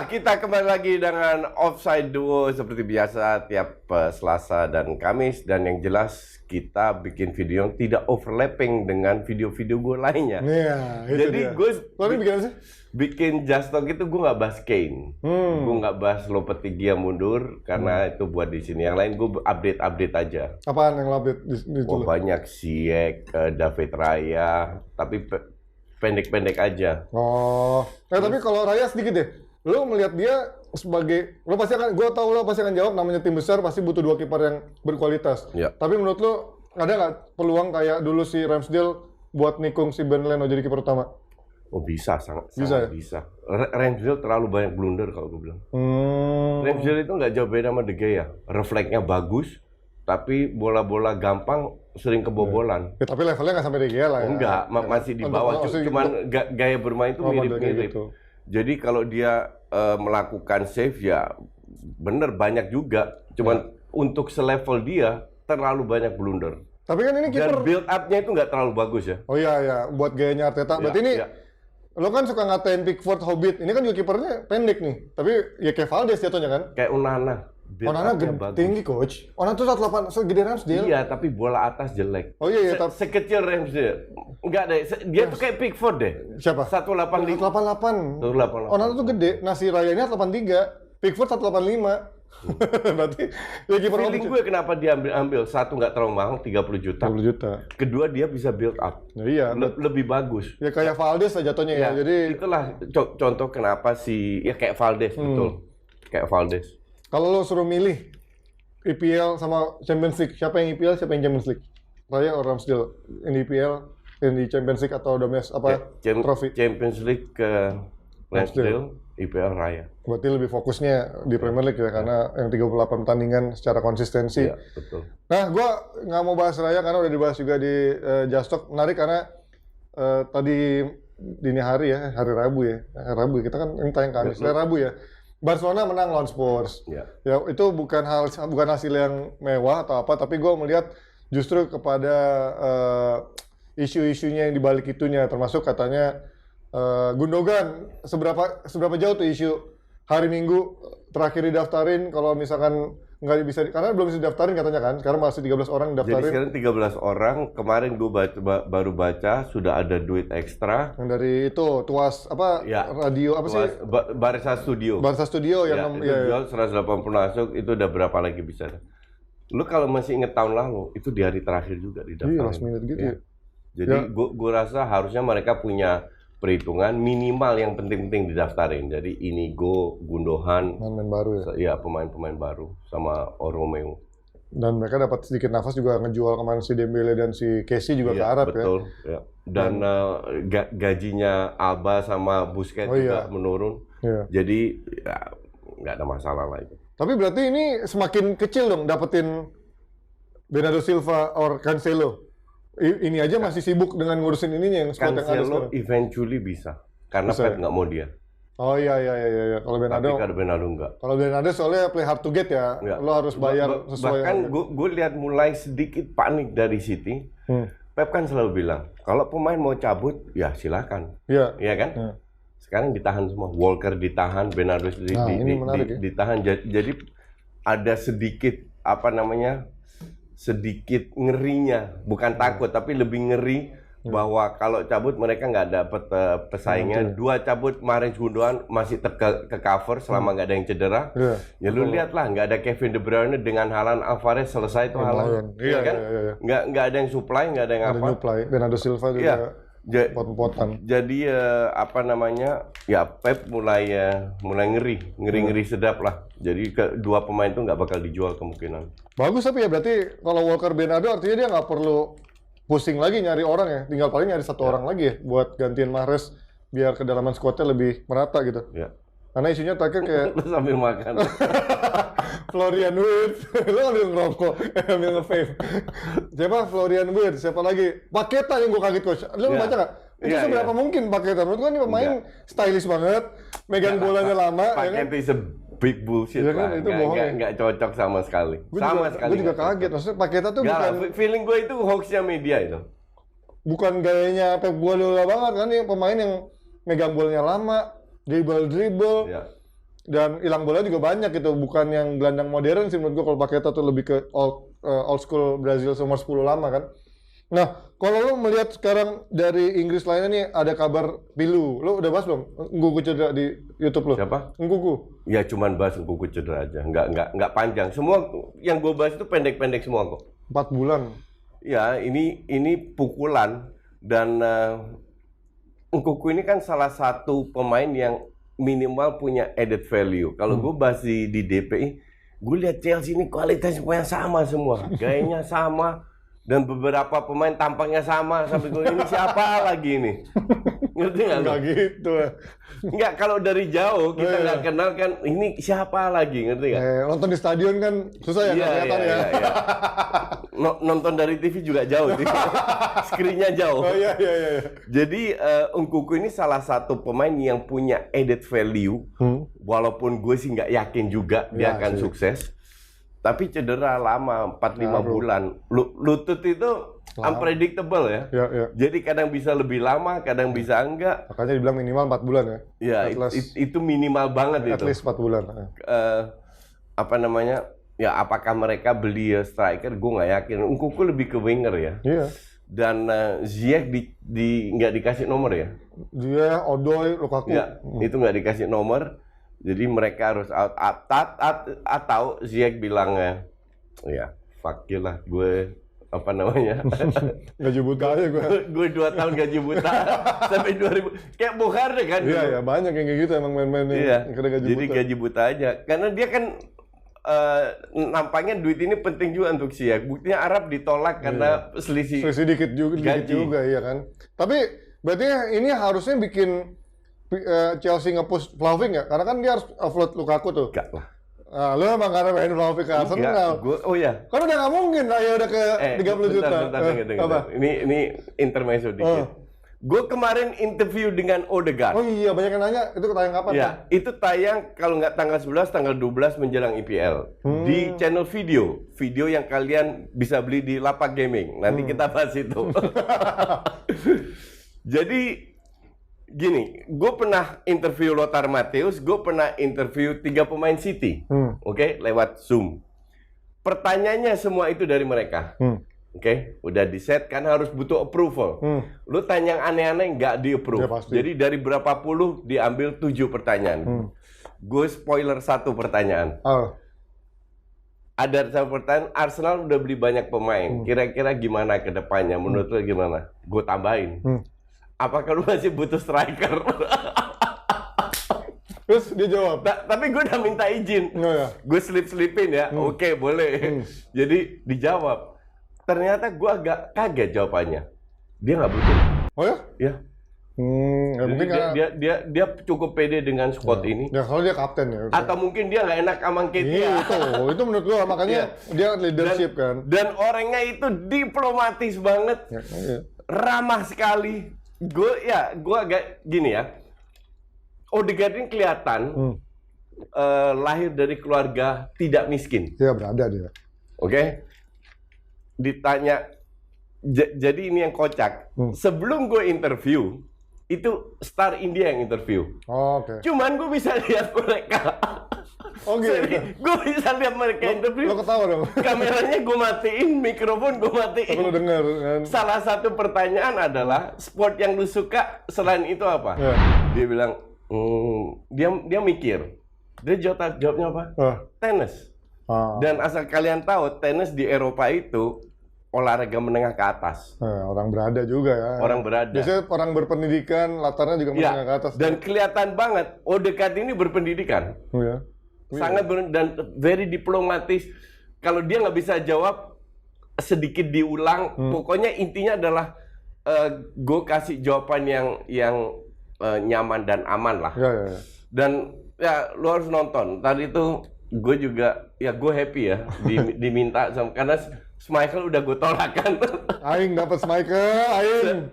kita kembali lagi dengan Offside Duo seperti biasa tiap Selasa dan Kamis. Dan yang jelas kita bikin video yang tidak overlapping dengan video-video gue lainnya. Iya, itu Jadi dia. gue Lo bikin apa sih? bikin Just Talk itu gue nggak bahas Kane. Gue nggak bahas Lopetegui yang mundur karena itu buat di sini. Yang lain gue update aja. Apaan yang lo update di Oh, situ? banyak Ziyech, David Raya, tapi pendek-pendek aja. Oh, tapi kalau Raya sedikit deh. Lo melihat dia sebagai, lo pasti akan, gue tahu lo pasti akan jawab, namanya tim besar pasti butuh dua kiper yang berkualitas. Ya. Tapi menurut lo ada nggak peluang kayak dulu si Ramsdale buat nikung si Ben Leno jadi kiper utama? Oh bisa, sangat Bisa ya? bisa. Ramsdale terlalu banyak blunder kalau gue bilang. Ramsdale itu nggak jauh beda sama De Gea. Refleksnya bagus, tapi bola-bola gampang sering kebobolan. Ya, tapi levelnya nggak sampai De Gea lah ya. Enggak, masih di Untuk- bawah. maksudnya Cuman gitu. gaya bermain itu Oh, mirip-mirip. gitu. Jadi kalau dia melakukan save ya bener banyak juga. Cuman untuk selevel dia terlalu banyak blunder. Tapi kan ini Dan kiper. build up-nya itu nggak terlalu bagus ya. Oh iya ya, buat gayanya Arteta. Berarti ini Ya. lo kan suka ngatain Pickford, Hobbit. Ini kan juga kipernya pendek nih. Tapi ya kayak Valdes jatuhnya kan. Kayak Onana. Build Onana up-nya gede, bagus. tinggi coach. Onana tuh 108, segede Ramsdale. Iya, tapi bola atas jelek. Oh iya, tapi Sekecil Ramsdale. Enggak deh, dia tuh kayak Pickford deh. siapa? 185. 188. 188. Onana tuh gede. Nah si Raya ini 183. Pickford 185. Berarti ya kiper Feeling gue kenapa dia ambil satu nggak terlalu mahal 30 juta. 30 juta. Kedua dia bisa build up. Nah, iya. Lebih bagus. Ya kayak Valdes lah jatuhnya ya. Jadi itulah contoh kenapa ya kayak Valdes betul. Kayak Valdes. kalau lo suruh milih EPL sama Champions League, siapa yang EPL, siapa yang Champions League? Raya atau Ramsdale? Yang di EPL, yang di Champions League atau trofi? Champions League ke Ramsdale, IPL Raya. Berarti lebih fokusnya di Premier League ya, karena yang 38 pertandingan secara konsistensi. Iya, betul. Nah, gue nggak mau bahas Raya karena udah dibahas juga di Just Talk. Menarik karena tadi dini hari ya, hari Rabu ya. Rabu kita kan ini tayang Kamis, hari Rabu ya. Barcelona menang lawan Spurs. Iya. Ya itu bukan hasil yang mewah atau apa, tapi gue melihat justru kepada isu-isunya yang dibalik itunya, termasuk katanya Gundogan seberapa jauh tuh isu hari Minggu terakhir didaftarin, kalau misalkan nggak bisa, karena belum bisa didaftarin katanya kan, sekarang masih 13 orang Jadi daftarin. sekarang 13 orang, kemarin gue baru baca sudah ada duit ekstra. Yang dari itu tuas apa Ya, radio apa sih? Barca Studio. Barca Studio Ya, yang itu jual 180 masuk, itu udah berapa lagi bisa? Lu kalau masih inget tahun lalu, itu di hari terakhir juga iya, didaftarin. last minute gitu ya. Jadi gue rasa harusnya mereka punya perhitungan minimal yang penting-penting didaftarin. Jadi Inigo, Gundogan, Main baru ya. ya pemain-pemain baru sama Romeo. Dan mereka dapat sedikit nafas juga ngejual kemarin si Dembele dan si Casey juga ke Iya, Arab betul, ya. Dan gajinya Alba sama Busquets juga menurun. ya. Jadi ya, nggak ada masalah lagi. Tapi berarti ini semakin kecil dong dapetin Bernardo Silva or Cancelo. Ini aja masih sibuk dengan ngurusin ininya yang squad yang ada Cancelo sekarang. eventually bisa, karena Bisa Pep ya? nggak mau dia. Oh iya. Kalau Tapi Bernardo, kalau Bernardo nggak. kalau Bernardo soalnya play hard to get ya. Nggak. Lo harus bayar sesuai. Bahkan gue lihat mulai sedikit panik dari City. Pep kan selalu bilang, kalau pemain mau cabut, ya silakan. Iya. Iya kan? Iya. Sekarang ditahan semua. Walker ditahan, Bernardo ini menarik ya. ditahan. Jadi ada sedikit sedikit ngerinya, bukan takut tapi lebih ngeri bahwa kalau cabut mereka nggak dapat pesaingnya. Dua cabut, Mahrez, Gundogan masih ke cover selama nggak ada yang cedera. Iya. Ya lu lihat lah, nggak ada Kevin De Bruyne dengan Haaland, Alvarez, selesai itu Haaland. Iya, kan? iya. Nggak ada yang supply, nggak ada yang Ada apa. new play. Bernardo Silva juga Iya. pot-potan. Jadi ya Pep mulai ngeri sedap lah. Jadi kedua pemain itu nggak bakal dijual kemungkinan. Bagus tapi ya berarti kalau Walker Bernardo artinya dia nggak perlu pusing lagi nyari orang ya. Tinggal paling nyari satu orang lagi ya buat gantiin Mahrez biar kedalaman squadnya lebih merata gitu. Ya. Karena isunya terakhir kayak Lu sambil makan. Florian Wirtz, lo ambil ngerokok, ambil nge-vape. Siapa Florian Wirtz? Siapa lagi? Paketa yang gue kaget coach. Lo Iya. baca nggak? Itu Iya, seberapa iya. mungkin Paketa? Menurut gue ini pemain stylish banget, megang bolanya lama. Ya kan? Pakai itu big bullshit Iya kan, lah. itu bohong ya. Nggak cocok sama sekali. Gue juga nggak kaget. cocok. Maksudnya Paketa tuh Nggak lah, bukan feeling gue itu hoaxnya media itu. gayanya Pep Guardiola banget kan, ini pemain yang megang bolanya lama, dribble. Ya. dan hilang bola juga banyak gitu, bukan yang gelandang modern sih menurut gua. Kalau Paqueta tuh lebih ke old school Brazil umur 10 lama kan. Nah, kalau lo melihat sekarang dari Inggris lainnya nih ada kabar Pilu, lo udah bahas belum? Ngkuku cedera di YouTube lo? Siapa? Ngkuku. Ya cuman bahas Ngkuku cedera aja, nggak panjang. Semua yang gue bahas itu pendek-pendek semua kok. 4 bulan. Ya, ini pukulan dan Ngkuku ini kan salah satu pemain yang minimal punya added value. Kalau gue bahas di DPI, gue lihat Chelsea ini kualitasnya pemain sama semua, gayanya sama, dan beberapa pemain tampangnya sama. Sampai gue ini siapa lagi ini? Ngerti nggak? Nggak gitu. Nggak, kalau dari jauh kita nggak kenal kan, ini siapa lagi, ngerti nggak? Nonton di stadion kan susah ya, nggak kelihatan ya. Iya. Nonton dari TV juga jauh, screen-nya jauh. Oh iya. Jadi Ngkuku ini salah satu pemain yang punya added value, walaupun gue sih nggak yakin juga dia akan sukses. Tapi cedera lama, 4-5 bulan. Lutut itu unpredictable ya. Iya. Jadi kadang bisa lebih lama, kadang bisa enggak. Makanya dibilang minimal 4 bulan ya. Ya, itu minimal banget At itu. least 4 bulan. Apa namanya? Ya, apakah mereka beli striker? Gue nggak yakin. Ngkuku lebih ke winger ya. Iya. Dan Ziyech nggak dikasih nomor ya? Dia, Odoi, Lukaku. Nggak, itu nggak dikasih nomor. Jadi mereka harus out. Atau Ziyech bilang ya fuck you lah, gue apa namanya? Gaji buta aja gue. Gue 2 tahun gaji buta sampai 2000. Kayak Bukhari kan? Iya, banyak yang kayak gitu emang main-main yang kena gaji jadi buta. gaji buta aja. Karena dia kan nampaknya duit ini penting juga untuk Ziyech. Buktinya Arab ditolak karena selisih dikit juga iya kan. Tapi berarti ini harusnya bikin Chelsea nge-push Vlahovic nggak? Karena kan dia harus offload Lukaku tuh. Enggak lah. Lu emang karena main Vlahovic ke Arsenal. Oh iya. Kan udah nggak mungkin lah ya udah ke 30 juta. Bentar. Ini intermezzo dikit. Gue kemarin interview dengan Odegaard. Oh iya, banyak yang nanya. Itu tayang kapan? Ya, itu tayang kalau nggak tanggal 11, tanggal 12 menjelang IPL. Di channel video. Video yang kalian bisa beli di Lapak Gaming. Nanti kita bahas itu. Jadi gini, gue pernah interview Lothar Matthäus, gue pernah interview 3 pemain City, oke, lewat Zoom. Pertanyaannya semua itu dari mereka, oke, udah di set kan harus butuh approval. Lu tanya yang aneh-aneh nggak di approve. Ya, jadi dari berapa puluh diambil 7 pertanyaan. Gue spoiler 1 pertanyaan. Ada 1 pertanyaan, Arsenal udah beli banyak pemain. Kira-kira gimana ke depannya? Menurut lu gimana? Gue tambahin. Apakah lu masih butuh striker? Terus dia jawab. Tapi gue udah minta izin. Oh, ya. Gue slip-slipin ya. Oke, boleh. Jadi dijawab. Ternyata gue agak kaget jawabannya. Dia nggak butuh. Oh ya? Ya. Mungkin dia cukup pede dengan squad ini. Ya kalau dia kapten ya. Atau mungkin dia nggak enak sama Ketia. Itu menurut gua makanya dia leadership kan. Dan orangnya itu diplomatis banget. Ramah sekali. Gue agak gini ya. Odegaard ini kelihatan lahir dari keluarga tidak miskin. Iya, berada dia. Oke. Ditanya, jadi ini yang kocak. Sebelum gue interview, itu Star India yang interview. Oke. Cuman gue bisa lihat mereka. Oh gitu. Gue bisa lihat mereka interview. Lo ketawa dong. Kameranya gue matiin, mikrofon gue matiin. Tapi lo denger kan. Salah satu pertanyaan adalah sport yang lu suka selain itu apa? Dia bilang, dia mikir. Dia jawabnya apa? Tenis. Dan asal kalian tahu, tenis di Eropa itu olahraga menengah ke atas. Orang berada juga ya. Orang berada. Biasanya orang berpendidikan, latarnya juga menengah ke atas. Dan kelihatan banget, Odegaard ini berpendidikan. Sangat dan very diplomatis. Kalau dia nggak bisa jawab, sedikit diulang. Pokoknya intinya adalah gue kasih jawaban yang nyaman dan aman lah. Dan ya lu harus nonton. Tadi itu gue juga gue happy ya diminta sama, karena Schmeichel udah gue tolak kan. Aing dapat Schmeichel, Aing.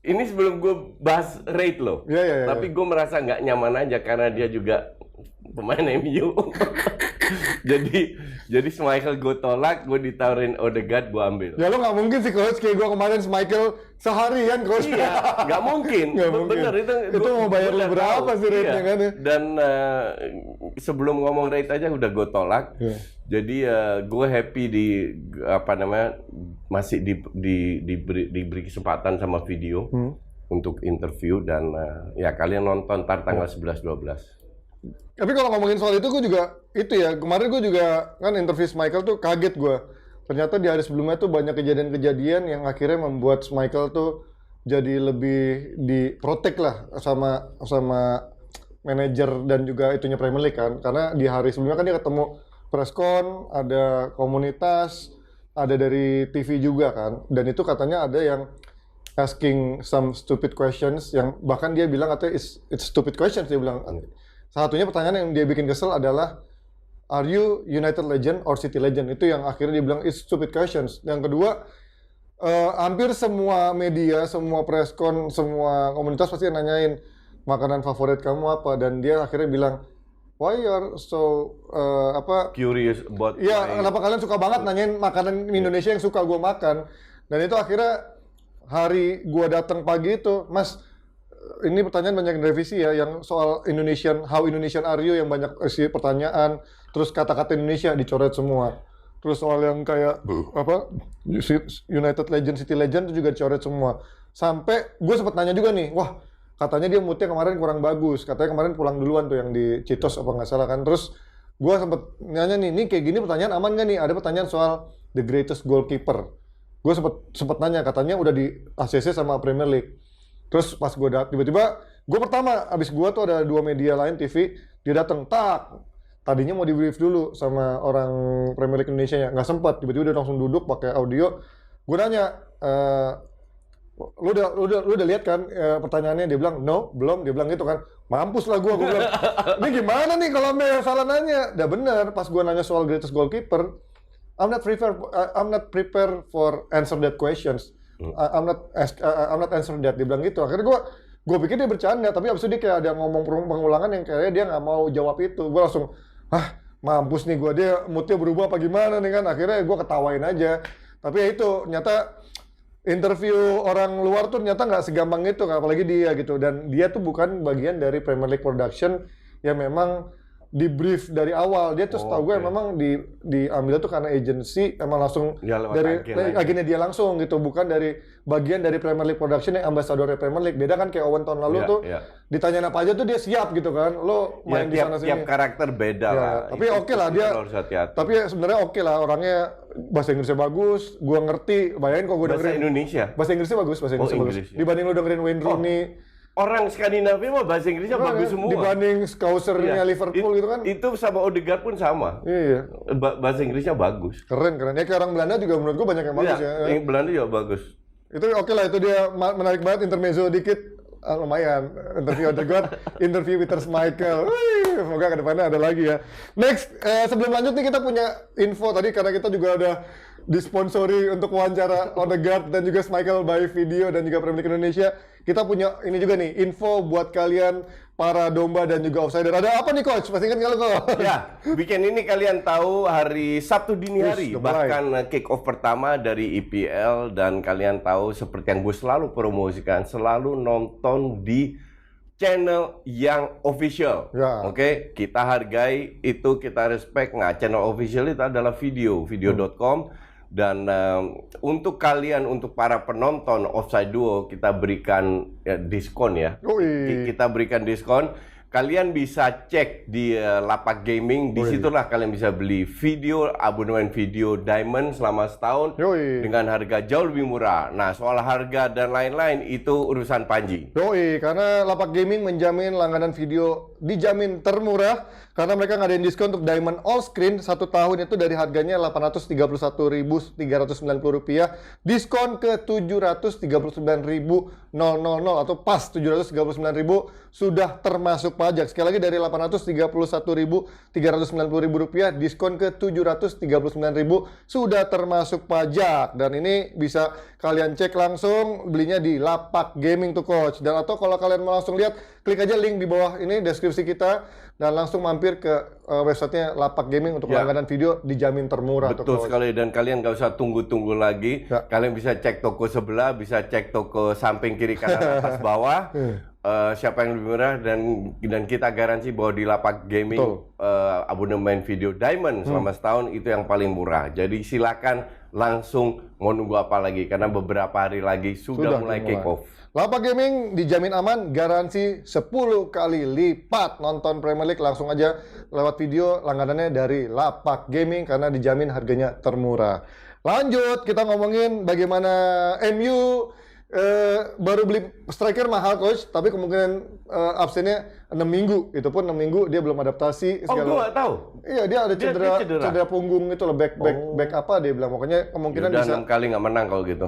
Ini sebelum gue bahas rate loh. Tapi gue merasa nggak nyaman aja karena dia juga pemain MU. jadi Schmeichel gue tolak, gue ditawarin Odegaard, gue ambil. Ya lo nggak mungkin sih coach kayak gue kemarin Schmeichel seharian coach. Iya, nggak mungkin. Nggak mungkin. Bener Itu mau bayar lo berapa sih rate-nya kan ya? Dan sebelum ngomong rate aja udah gue tolak. Iya. Jadi gue happy masih diberi kesempatan sama video untuk interview dan ya kalian nonton tanggal 11-12. Tapi kalau ngomongin soal itu gue juga itu ya kemarin gue juga kan interview Schmeichel tuh kaget gue. Ternyata di hari sebelumnya tuh banyak kejadian-kejadian yang akhirnya membuat Schmeichel tuh jadi lebih diprotek lah sama manajer dan juga itunya Premier League kan. Karena di hari sebelumnya kan dia ketemu preskon, ada komunitas, ada dari TV juga kan. Dan itu katanya ada yang asking some stupid questions yang bahkan dia bilang katanya it's stupid questions dia bilang. Salah satunya pertanyaan yang dia bikin kesel adalah are you United legend or City legend? Itu yang akhirnya dia bilang it's stupid questions. Yang kedua hampir semua media, semua preskon, semua komunitas pasti nanyain makanan favorit kamu apa dan dia akhirnya bilang why you are so curious about kenapa kalian suka banget nanyain makanan Indonesia yang suka gue makan. Dan itu akhirnya hari gue datang pagi itu, Mas, ini pertanyaan banyak yang revisi ya, yang soal how Indonesian are you, yang banyak isi pertanyaan, terus kata-kata Indonesia dicoret semua. Terus soal yang kayak United Legend, City Legend itu juga dicoret semua. Sampai gue sempat nanya juga nih, wah katanya dia moodnya kemarin kurang bagus, katanya kemarin pulang duluan tuh yang di Citos apa nggak salah kan. Terus gue sempat nanya nih kayak gini pertanyaan aman nggak nih? Ada pertanyaan soal the greatest goalkeeper. Gue sempat nanya, katanya udah di ACC sama Premier League. Terus pas gue tiba-tiba, gue pertama, abis gue tuh ada 2 media lain TV, dia datang, tadinya mau di brief dulu sama orang Premier League Indonesia nya, nggak sempat, tiba-tiba dia langsung duduk pakai audio. Gue nanya, lu udah lihat kan pertanyaannya? Dia bilang no, belum. Dia bilang gitu kan, mampus lah gue bilang, ini gimana nih kalau salah nanya? Udah bener, pas gue nanya soal greatest goalkeeper, I'm not prepared for answer that questions. I'm not answer that. Dia bilang gitu. Akhirnya gue pikir dia bercanda, tapi abis itu dia kayak ada ngomong pengulangan yang kayaknya dia nggak mau jawab itu. Gue langsung, mampus nih gue, dia moodnya berubah apa gimana nih kan. Akhirnya gue ketawain aja. Tapi ya itu, ternyata interview orang luar tuh ternyata nggak segampang itu, apalagi dia gitu. Dan dia tuh bukan bagian dari Premier League Production yang memang di brief dari awal. Dia tuh setahu gue memang diambil tuh karena agency, emang langsung dari agennya dia langsung gitu, bukan dari bagian dari Premier League Production yang ambasador Premier League. Beda kan kayak Owen tahun lalu ditanyain apa aja tuh dia siap gitu kan. Lo main di sana sini. Tiap karakter beda lah. Tapi oke lah dia. Tapi sebenarnya oke lah, orangnya bahasa Inggrisnya bagus, gua ngerti. Bayangin kok gue dengerin bahasa Indonesia. Bahasa Inggrisnya bagus, bagus. Dibanding lo dengerin Wayne Rooney. Orang Skandinavia mah bahasa Inggrisnya bagus semua. Dibanding Scousernya Liverpool gitu kan. Itu sama Odegaard pun sama. Iya. Bahasa Inggrisnya bagus. Keren. Ya kayak orang Belanda juga menurut gua banyak yang bagus ya. Yang Belanda juga bagus. Itu oke lah, itu dia menarik banget, intermezzo dikit. Lumayan. Interview Odegaard, interview Peter Schmeichel. Semoga kedepannya ada lagi ya. Next, sebelum lanjut nih kita punya info tadi karena kita juga ada disponsori untuk wawancara Odegaard dan juga Schmeichel by Video dan juga Premier League Indonesia. Kita punya ini juga nih, info buat kalian para domba dan juga outsider. Ada apa nih Coach? Masih ingat nggak lo Coach? Ya, weekend ini kalian tahu hari Sabtu dini hari, bahkan kick off pertama dari EPL, dan kalian tahu seperti yang gue selalu promosikan, selalu nonton di channel yang official. Oke, kita hargai itu, kita respect. Nah, channel official itu adalah video.com. Dan untuk kalian, untuk para penonton Offside Duo, kita berikan diskon ya. Kita berikan diskon. Kalian bisa cek di Lapak Gaming. Disitulah kalian bisa beli video, abonemen video Diamond selama setahun dengan harga jauh lebih murah. Nah, soal harga dan lain-lain itu urusan Panji. Karena Lapak Gaming menjamin langganan video dijamin termurah. Karena mereka ngadain diskon untuk Diamond All Screen 1 tahun itu dari harganya Rp831.390, diskon ke Rp739.000 atau pas Rp739.000 sudah termasuk pajak. Sekali lagi dari Rp831.390, diskon ke Rp739.000 sudah termasuk pajak. Dan ini bisa kalian cek langsung, belinya di Lapak Gaming tuh Coach. Dan atau kalau kalian mau langsung lihat, klik aja link di bawah ini deskripsi kita. dan langsung mampir ke websitenya Lapak Gaming untuk langganan video dijamin termurah. Betul sekali, dan kalian nggak usah tunggu-tunggu lagi. Kalian bisa cek toko sebelah, bisa cek toko samping, kiri, kanan, atas, bawah. Siapa yang lebih murah, dan kita garansi bahwa di Lapak Gaming abonemen video Diamond selama setahun itu yang paling murah. Jadi silakan langsung, mau nunggu apa lagi, karena beberapa hari lagi sudah mulai kick off. Lapak Gaming dijamin aman, garansi 10 kali lipat. Nonton Premier League langsung aja lewat video langganannya dari Lapak Gaming karena dijamin harganya termurah. Lanjut, kita ngomongin bagaimana MU baru beli striker mahal, coach, tapi kemungkinan absennya 6 minggu. Itu pun 6 minggu dia belum adaptasi. Oh, gue nggak tahu. Iya, dia ada cedera punggung itu loh, back apa dia bilang. Pokoknya kemungkinan udah bisa 6 kali nggak menang kalau gitu.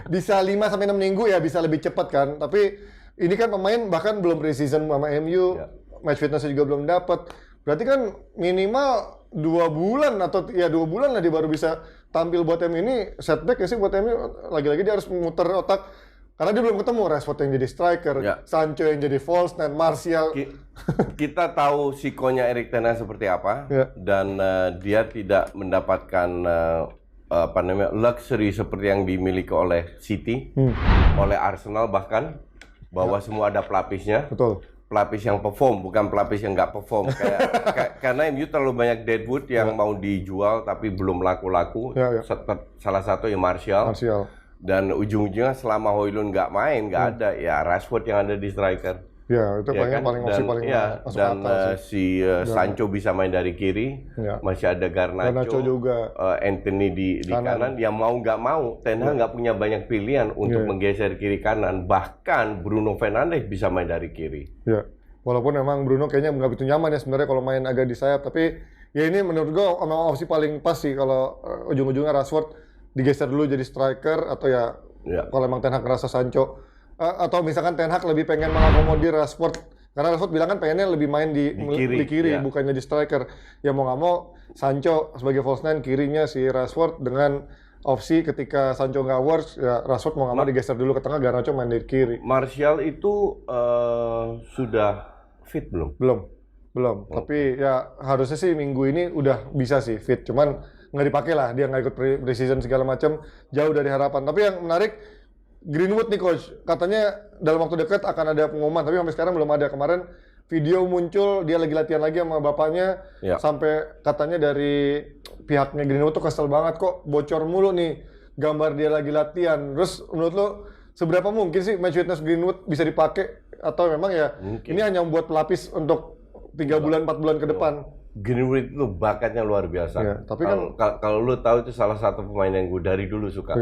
bisa 5 sampai 6 minggu ya, bisa lebih cepat kan. Tapi ini kan pemain bahkan belum pre-season sama MU, match fitness juga belum dapat. Berarti kan minimal 2 bulan atau 2 bulan lah dia baru bisa tampil buat MU. Ini setback ya sih buat MU. Lagi-lagi dia harus memutar otak karena dia belum ketemu Rashford yang jadi striker, Sancho yang jadi false nine, Martial. Kita tahu sikonya Erik ten Hag seperti apa, dan dia tidak mendapatkan luxury seperti yang dimiliki oleh City, oleh Arsenal bahkan, bahwa semua ada pelapisnya. Betul. Pelapis yang perform, bukan pelapis yang nggak perform. Karena MU terlalu banyak deadwood yang mau dijual tapi belum laku-laku. Salah satu ya Martial. Dan ujung-ujungnya selama Højlund nggak main, nggak ada, ya Rashford yang ada di striker. Ya, itu paling opsi paling masuk dan akal si Sancho bisa main dari kiri, masih ada Garnacho juga, Anthony di kanan. Yang mau nggak mau, Ten Hag nggak punya banyak pilihan untuk menggeser kiri kanan. Bahkan Bruno Fernandes bisa main dari kiri. Ya, walaupun memang Bruno kayaknya nggak begitu nyaman ya sebenarnya kalau main agak di sayap. Tapi ya ini menurut gua memang opsi paling pas sih kalau ujung-ujungnya Rashford digeser dulu jadi striker, atau kalau emang Ten Hag ngerasa Sancho. Atau misalkan Ten Hag lebih pengen mengakomodir Rashford, karena Rashford bilang kan pengennya lebih main di kiri bukannya di striker. Ya mau nggak mau Sancho sebagai false nine, kirinya si Rashford, dengan opsi ketika Sancho nggak works, ya Rashford mau nggak mau digeser dulu ke tengah, Garnacho main di kiri. Martial itu sudah fit belum? Belum. Tapi ya harusnya sih minggu ini udah bisa sih fit, cuman nggak dipakai lah, dia nggak ikut pre-season segala macam, jauh dari harapan. Tapi yang menarik, Greenwood nih coach, katanya dalam waktu dekat akan ada pengumuman, tapi sampai sekarang belum ada. Kemarin video muncul dia lagi latihan lagi sama bapaknya, sampai katanya dari pihaknya Greenwood tuh kesel banget, kok bocor mulu nih gambar dia lagi latihan. Terus menurut lo seberapa mungkin sih match fitness Greenwood bisa dipakai, atau memang ya ini hanya membuat pelapis untuk 3 bulan 4 bulan ke depan? Greenwood itu bakatnya luar biasa. Tapi kan kalau lu tahu, itu salah satu pemain yang gue dari dulu suka.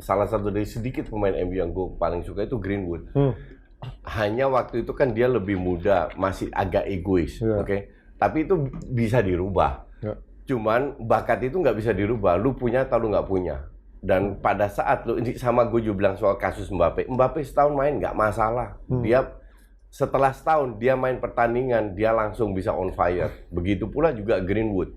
Salah satu dari sedikit pemain MU yang gue paling suka itu Greenwood. Hanya waktu itu kan dia lebih muda, masih agak egois. Tapi itu bisa dirubah. Cuman bakat itu nggak bisa dirubah. Lu punya atau lu nggak punya. Dan pada saat lu, ini sama gue juga bilang soal kasus Mbappe setahun main nggak masalah. Dia setelah setahun dia main pertandingan, dia langsung bisa on fire. Begitu pula juga Greenwood.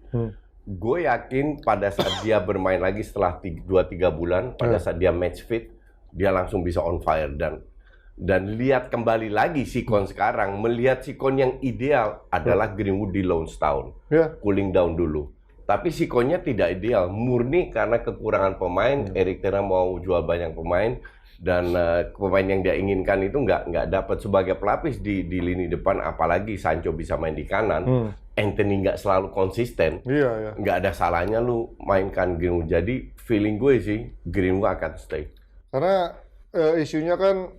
Gue yakin pada saat dia bermain lagi setelah 2-3 bulan, pada saat dia match fit, dia langsung bisa on fire. Dan lihat kembali lagi Sikon sekarang, melihat Sikon yang ideal adalah Greenwood di loan setahun. Cooling down dulu. Tapi Sikonnya tidak ideal, murni karena kekurangan pemain. Erik ten Hag mau jual banyak pemain, dan pemain yang dia inginkan itu nggak dapat sebagai pelapis di lini depan. Apalagi Sancho bisa main di kanan, Anthony nggak selalu konsisten, nggak ada salahnya lu mainkan Greenwood. Jadi feeling gue sih Greenwood akan stay. Karena isunya kan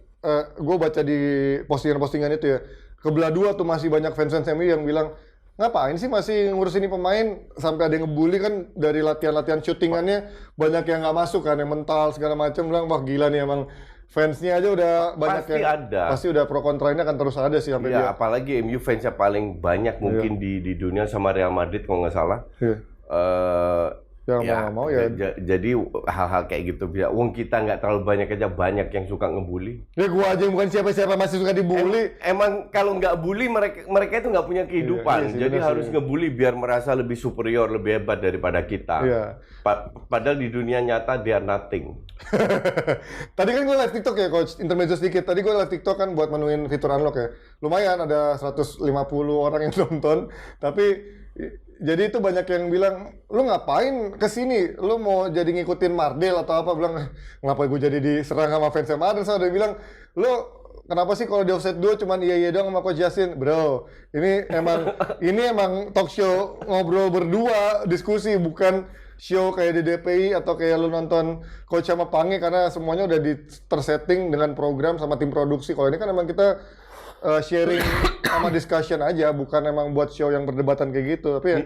gue baca di postingan-postingan itu ya, kebelah dua tuh masih banyak fans MU yang bilang, ngapain sih masih ngurusin ini pemain, sampai ada yang ngebully kan dari latihan-latihan syutingannya banyak yang nggak masuk kan, yang mental segala macam. Bilang wah gila nih, emang fansnya aja udah banyak pasti yang ada. Pasti udah pro kontra ini akan terus ada sih sampai dia. Apalagi MU fansnya paling banyak mungkin di dunia sama Real Madrid kalau nggak salah. Yang mau ya. Jadi hal-hal kayak gitu. Wong kita nggak terlalu banyak aja, banyak yang suka ngebully. Ya gua aja bukan siapa-siapa masih suka dibully. Emang kalau nggak bully mereka itu nggak punya kehidupan. Iya sih, jadi harus ngebully biar merasa lebih superior, lebih hebat daripada kita. Iya. Padahal di dunia nyata they are nothing. Tadi kan gue live TikTok ya, Coach. Intermezzo sedikit. Tadi gue live TikTok kan buat menuin fitur unlock ya. Lumayan ada 150 orang yang nonton. Tapi jadi itu banyak yang bilang, lu ngapain kesini? Lu mau jadi ngikutin Mardel atau apa? Bilang, ngapain gue jadi diserang sama fansnya Mardel? Saya udah bilang, lu kenapa sih kalau di Offside 2 cuman iya doang sama Coach Justin? Bro, ini emang talk show ngobrol berdua, diskusi, bukan show kayak di DPI atau kayak lu nonton Coach sama Pange, karena semuanya udah tersetting dengan program sama tim produksi. Kalau ini kan emang kita sharing sama discussion aja, bukan emang buat show yang berdebatan kayak gitu. Tapi ya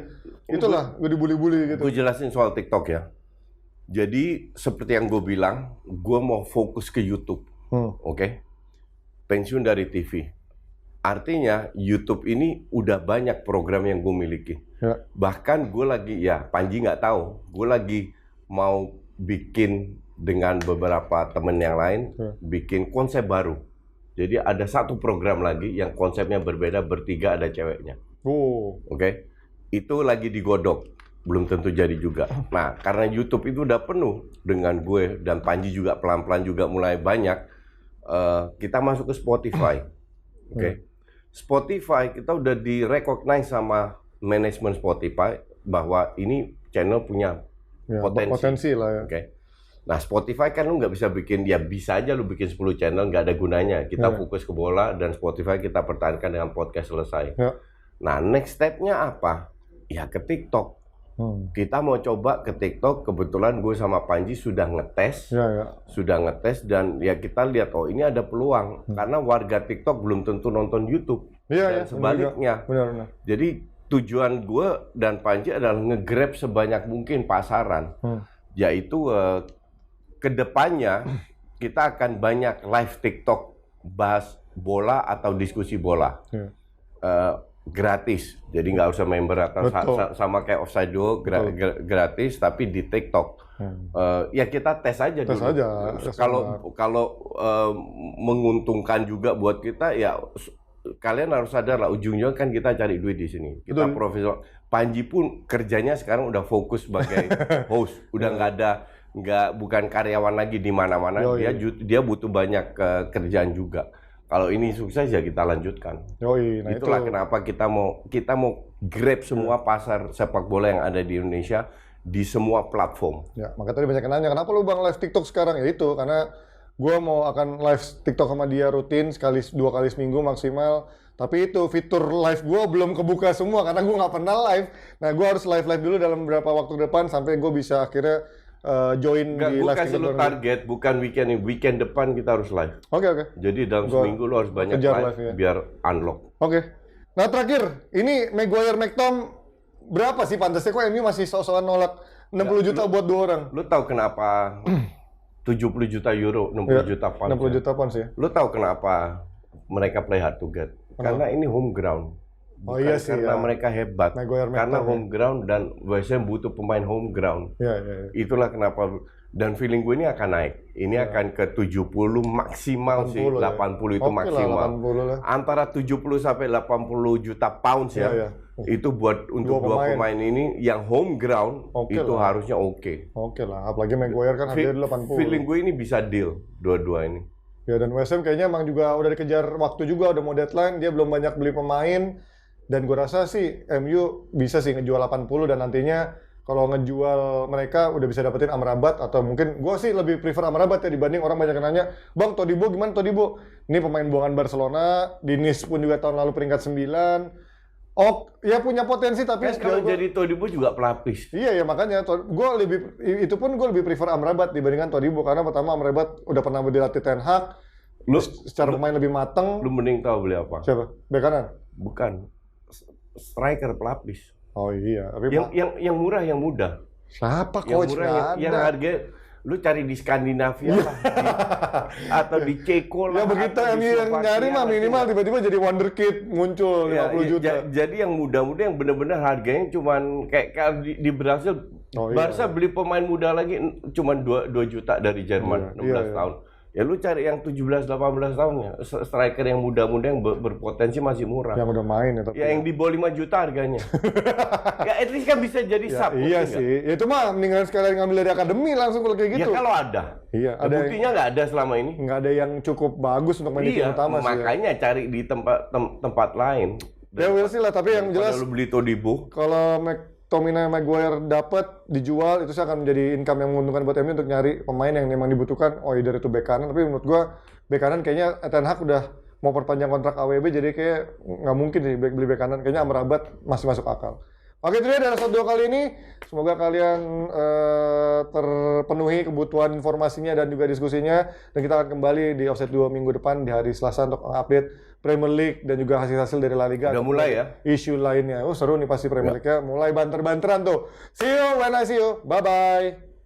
itulah, gue dibully-bully gitu. Gue jelasin soal TikTok ya. Jadi seperti yang gue bilang, gue mau fokus ke YouTube, oke? Pensiun dari TV. Artinya YouTube ini udah banyak program yang gue miliki. Ya. Bahkan gue lagi, ya Panji nggak tahu, gue lagi mau bikin dengan beberapa temen yang lain, bikin konsep baru. Jadi ada satu program lagi yang konsepnya berbeda, bertiga ada ceweknya. Oke? Itu lagi digodok, belum tentu jadi juga. Nah, karena YouTube itu udah penuh dengan gue dan Panji juga pelan-pelan juga mulai banyak, kita masuk ke Spotify. Oke? Spotify kita udah direcognize sama manajemen Spotify bahwa ini channel punya potensi lah ya. Oke? Nah, Spotify kan lu nggak bisa bikin, ya bisa aja lu bikin 10 channel, nggak ada gunanya. Kita fokus ke bola, dan Spotify kita pertahankan dengan podcast selesai. Nah, next step-nya apa? Ya ke TikTok. Kita mau coba ke TikTok, kebetulan gue sama Panji sudah ngetes. Sudah ngetes, dan ya kita lihat, oh ini ada peluang. Karena warga TikTok belum tentu nonton YouTube. Dan sebaliknya. Benar. Jadi tujuan gue dan Panji adalah nge-grab sebanyak mungkin pasaran. Yaitu kedepannya kita akan banyak live TikTok bahas bola atau diskusi bola gratis, jadi nggak usah member atau sama kayak Offside 2 gratis, tapi di TikTok ya kita tes aja dulu. Kalau menguntungkan juga buat kita, ya kalian harus sadar lah, ujungnya kan kita cari duit di sini. Kita profesional. Panji pun kerjanya sekarang udah fokus sebagai host, udah bukan karyawan lagi di mana-mana. Dia butuh banyak kerjaan juga. Kalau ini sukses ya kita lanjutkan. Nah itulah kenapa kita mau grab semua pasar sepak bola yang ada di Indonesia di semua platform. Ya, maka tadi banyak yang nanya, kenapa lu Bang live TikTok sekarang? Ya itu, karena gue mau akan live TikTok sama dia rutin, 2 kali seminggu maksimal. Tapi itu fitur live gue belum kebuka semua karena gue nggak pernah live. Nah, gue harus live dulu dalam beberapa waktu depan sampai gue bisa akhirnya join di live. Gue kasih lu target, bukan weekend depan kita harus live. Oke. Jadi dalam seminggu lu harus banyak live biar unlock. Oke. Nah terakhir, ini Maguire McTom berapa sih pantasnya? Kok MU masih sok-sokan nolak 60 juta buat 2 orang? Lu tahu kenapa 70 juta euro, 60 juta pound? 60 juta pound sih. Lu tahu kenapa mereka play hard to get? Karena ini home ground. Bukan karena mereka hebat, karena home ground, dan West Ham butuh pemain home ground. Itulah kenapa, dan feeling gue ini akan naik. Ini akan ke 70 maksimal 80 sih, 80 itu maksimal. 80 antara 70 sampai 80 juta pounds ya. Itu buat untuk dua pemain ini yang home ground itu harusnya oke lah, apalagi Maguire kan harganya 80. Feeling gue ini bisa deal dua-dua ini. Ya, dan West Ham kayaknya emang juga udah dikejar waktu juga, udah mau deadline, dia belum banyak beli pemain. Dan gue rasa sih MU bisa sih ngejual 80, dan nantinya kalau ngejual mereka udah bisa dapetin Amrabat, atau mungkin gue sih lebih prefer Amrabat ya dibanding orang banyak yang nanya, Bang Todibo gimana Todibo? Ini pemain buangan Barcelona, di Nice pun juga tahun lalu peringkat 9. Oh, ya punya potensi tapi kalau jadi Todibo juga pelapis. Iya ya, makanya gue lebih prefer Amrabat dibandingkan Todibo, karena pertama Amrabat udah pernah dilatih Ten Hag, secara pemain lebih mateng. Lu mending tahu beli apa? Siapa? Bek kanan? Bukan. Striker pelapis. Oh iya, tapi yang murah, yang mudah. Siapa coach? Yang harga lu cari di Skandinavia lah, atau di Ceko lah. Ya begitu yang nyari mah minimal tiba-tiba jadi wonderkid muncul 50 juta. Jadi yang muda-muda yang benar-benar harganya cuman kayak di Brasil Oh, iya, Barca beli pemain muda lagi cuma 2 juta dari Jerman, 16 tahun. Ya lu cari yang 17-18 tahun ya, striker yang muda-muda yang berpotensi masih murah. Yang udah main ya tapi. Ya yang di bawah 5 juta harganya. Ya at least kan bisa jadi sub. Iya sih. Ya, itu mah mendingan sekalian ngambil dari akademi langsung kalau kayak gitu. Ya kalau ada. Iya, ada. Buktinya nggak ada selama ini. Nggak ada yang cukup bagus untuk main di tim utama sih. Makanya cari di tempat lain. Ya we'll see lah, tapi yang jelas kalau lu beli Todibo, kalau McTominay Maguire dapat dijual itu akan menjadi income yang menguntungkan buat MU untuk nyari pemain yang memang dibutuhkan. Oh, either itu bek kanan, tapi menurut gua bek kanan kayaknya Ten Hag udah mau perpanjang kontrak AWB, jadi kayak nggak mungkin sih beli bek kanan. Kayaknya Amrabat masih masuk akal. Oke, itu dia dari episode 2 kali ini. Semoga kalian terpenuhi kebutuhan informasinya dan juga diskusinya. Dan kita akan kembali di Offside 2 minggu depan di hari Selasa untuk update Premier League dan juga hasil-hasil dari La Liga. Udah mulai ya? Isu lainnya. Oh, seru nih pasti Premier League-nya. Mulai banter-banteran tuh. See you when I see you. Bye-bye.